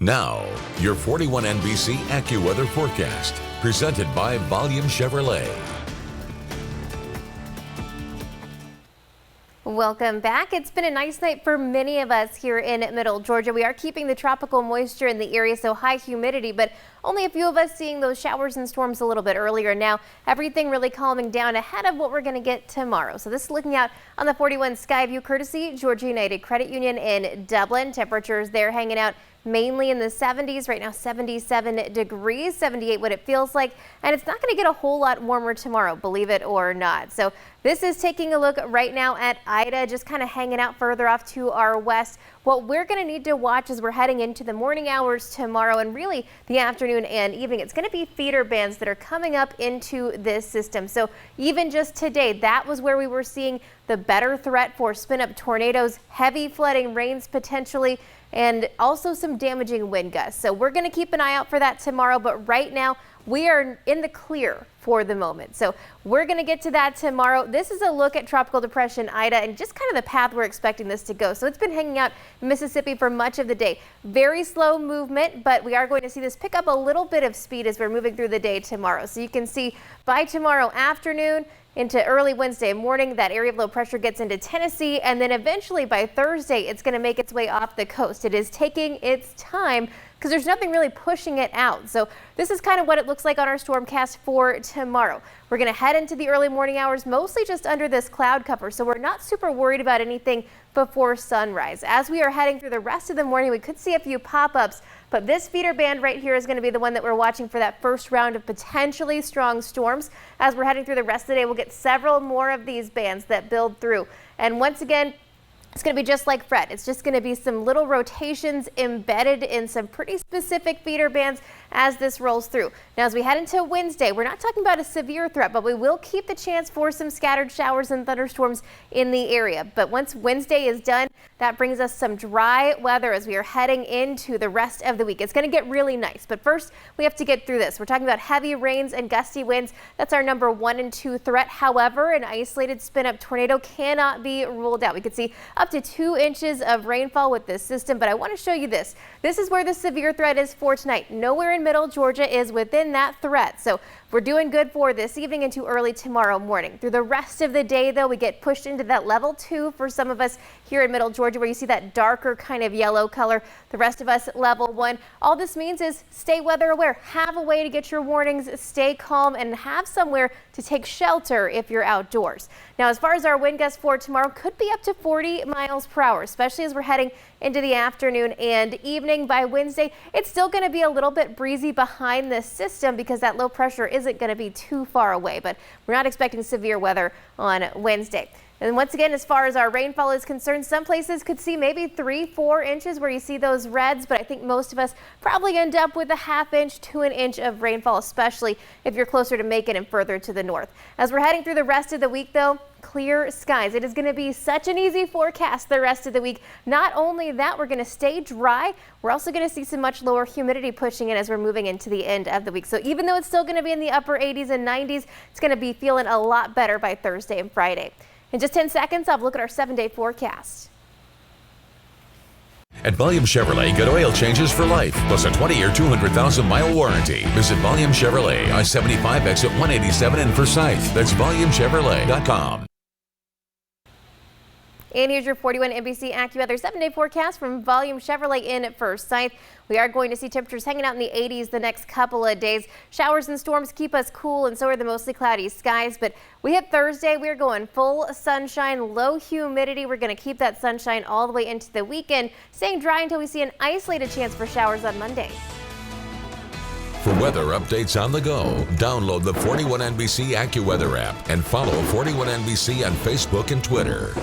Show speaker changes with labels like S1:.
S1: Now, your 41 NBC AccuWeather forecast, presented by Volume Chevrolet.
S2: Welcome back. It's been a nice night for many of us here in Middle Georgia. We are keeping the tropical moisture in the area, so high humidity, but only a few of us seeing those showers and storms a little bit earlier. Now, everything really calming down ahead of what we're going to get tomorrow. So this is looking out on the 41 Sky View, courtesy Georgia United Credit Union in Dublin. Temperatures there hanging out mainly in the 70s. Right now 77 degrees, 78 what it feels like, and it's not going to get a whole lot warmer tomorrow, believe it or not. So this is taking a look right now at Ida, just kind of hanging out further off to our west. What we're going to need to watch as we're heading into the morning hours tomorrow and really the afternoon and evening, it's going to be feeder bands that are coming up into this system. So even just today, that was where we were seeing the better threat for spin-up tornadoes, heavy flooding, rains potentially, and also some damaging wind gusts. So we're going to keep an eye out for that tomorrow, but right now we are in the clear for the moment. So we're going to get to that tomorrow. This is a look at Tropical Depression Ida and just kind of the path we're expecting this to go. So it's been hanging out in Mississippi for much of the day. Very slow movement, but we are going to see this pick up a little bit of speed as we're moving through the day tomorrow. So you can see by tomorrow afternoon into early Wednesday morning, that area of low pressure gets into Tennessee, and then eventually by Thursday, it's going to make its way off the coast. It is taking its time because there's nothing really pushing it out. So this is kind of what it looks like on our stormcast for tomorrow. We're going to head into the early morning hours, mostly just under this cloud cover. So we're not super worried about anything before sunrise. As we are heading through the rest of the morning, we could see a few pop-ups, but this feeder band right here is going to be the one that we're watching for that first round of potentially strong storms. As we're heading through the rest of the day, we'll get several more of these bands that build through. And once again, it's going to be just like Fred. It's just going to be some little rotations embedded in some pretty specific feeder bands as this rolls through. Now, as we head into Wednesday, we're not talking about a severe threat, but we will keep the chance for some scattered showers and thunderstorms in the area. But once Wednesday is done, that brings us some dry weather as we are heading into the rest of the week. It's going to get really nice, but first we have to get through this. We're talking about heavy rains and gusty winds. That's our number 1 and 2 threat. However, an isolated spin-up tornado cannot be ruled out. We could see up to 2 inches of rainfall with this system, but I want to show you this. This is where the severe threat is for tonight. Nowhere in Middle Georgia is within that threat. So we're doing good for this evening into early tomorrow morning. Through the rest of the day, though, we get pushed into that level 2 for some of us here in Middle Georgia, where you see that darker kind of yellow color. The rest of us level 1. All this means is stay weather aware. Have a way to get your warnings, stay calm, and have somewhere to take shelter if you're outdoors. Now, as far as our wind gusts for tomorrow, could be up to 40 miles per hour, especially as we're heading into the afternoon and evening. By Wednesday, it's still going to be a little bit breezy behind this system because that low pressure isn't going to be too far away, but we're not expecting severe weather on Wednesday. And once again, as far as our rainfall is concerned, some places could see maybe 3-4 inches where you see those reds, but I think most of us probably end up with a ½ inch to an inch of rainfall, especially if you're closer to Macon and further to the north. As we're heading through the rest of the week, though, clear skies. It is going to be such an easy forecast the rest of the week. Not only that, we're going to stay dry. We're also going to see some much lower humidity pushing in as we're moving into the end of the week. So even though it's still going to be in the upper 80s and 90s, it's going to be feeling a lot better by Thursday and Friday. In just 10 seconds, I'll look at our 7-day forecast.
S1: At Volume Chevrolet, get oil changes for life, plus a 20-year, 200,000-mile warranty. Visit Volume Chevrolet, I-75 exit 187 in Forsyth. That's VolumeChevrolet.com.
S2: And here's your 41 NBC AccuWeather 7-day forecast from Volume Chevrolet in Forsyth. We are going to see temperatures hanging out in the 80s the next couple of days. Showers and storms keep us cool, and so are the mostly cloudy skies. But we hit Thursday. We're going full sunshine, low humidity. We're going to keep that sunshine all the way into the weekend, staying dry until we see an isolated chance for showers on Monday.
S1: For weather updates on the go, download the 41 NBC AccuWeather app and follow 41 NBC on Facebook and Twitter.